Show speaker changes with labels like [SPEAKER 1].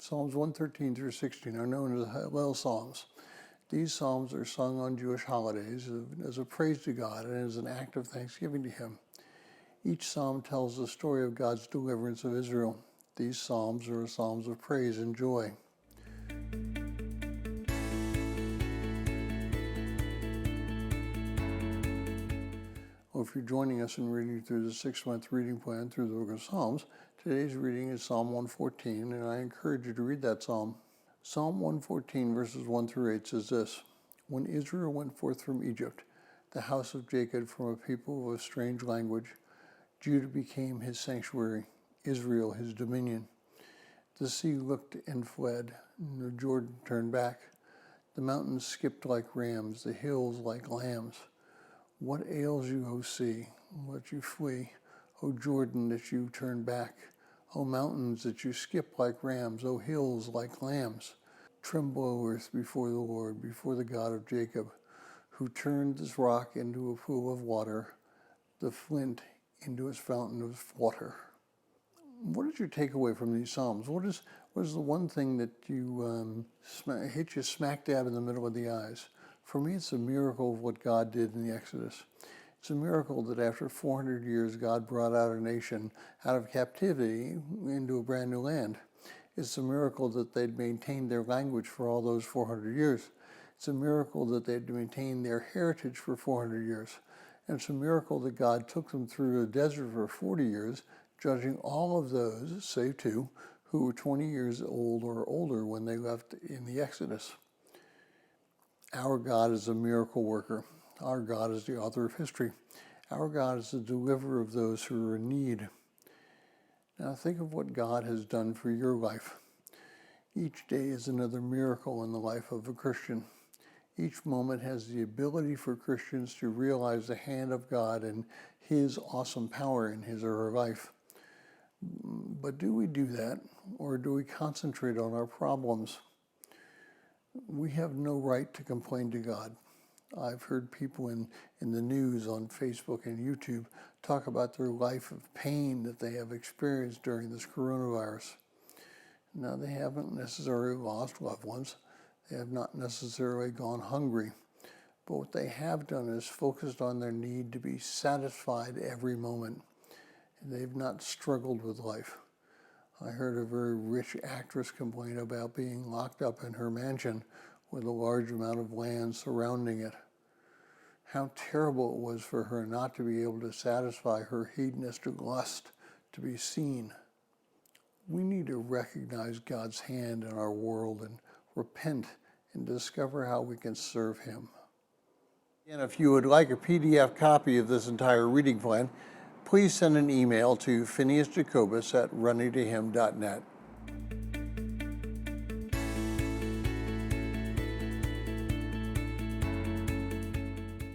[SPEAKER 1] Psalms 113 through 16 are known as Hallel Psalms. These psalms are sung on Jewish holidays as a praise to God and as an act of thanksgiving to Him. Each psalm tells the story of God's deliverance of Israel. These psalms are psalms of praise and joy. Well, if you're joining us in reading through the 6-month reading plan through the book of Psalms, today's reading is Psalm 114, and I encourage you to read that psalm. Psalm 114, verses 1 through 8 says this: When Israel went forth from Egypt, the house of Jacob from a people of a strange language, Judah became his sanctuary, Israel his dominion. The sea looked and fled, and the Jordan turned back. The mountains skipped like rams, the hills like lambs. What ails you, O sea, that you flee? O Jordan, that you turn back? O mountains, that you skip like rams? O hills, like lambs? Tremble, O earth, before the Lord, before the God of Jacob, who turned this rock into a pool of water, the flint into its fountain of water. What did you take away from these Psalms? What is the one thing that hit you smack dab in the middle of the eyes? For me, it's a miracle of what God did in the Exodus. It's a miracle that after 400 years, God brought out a nation out of captivity into a brand new land. It's a miracle that they'd maintained their language for all those 400 years. It's a miracle that they'd maintained their heritage for 400 years. And it's a miracle that God took them through the desert for 40 years, judging all of those, save two, who were 20 years old or older when they left in the Exodus. Our God is a miracle worker. Our God is the author of history. Our God is the deliverer of those who are in need. Now think of what God has done for your life. Each day is another miracle in the life of a Christian. Each moment has the ability for Christians to realize the hand of God and His awesome power in his or her life. But do we do that, or do we concentrate on our problems? We have no right to complain to God. I've heard people in the news on Facebook and YouTube talk about their life of pain that they have experienced during this coronavirus. Now, they haven't necessarily lost loved ones. They have not necessarily gone hungry. But what they have done is focused on their need to be satisfied every moment. And they've not struggled with life. I heard a very rich actress complain about being locked up in her mansion with a large amount of land surrounding it. How terrible it was for her not to be able to satisfy her hedonistic lust to be seen. We need to recognize God's hand in our world and repent and discover how we can serve Him. And if you would like a PDF copy of this entire reading plan, please send an email to phineasjacobus@runningtohim.net.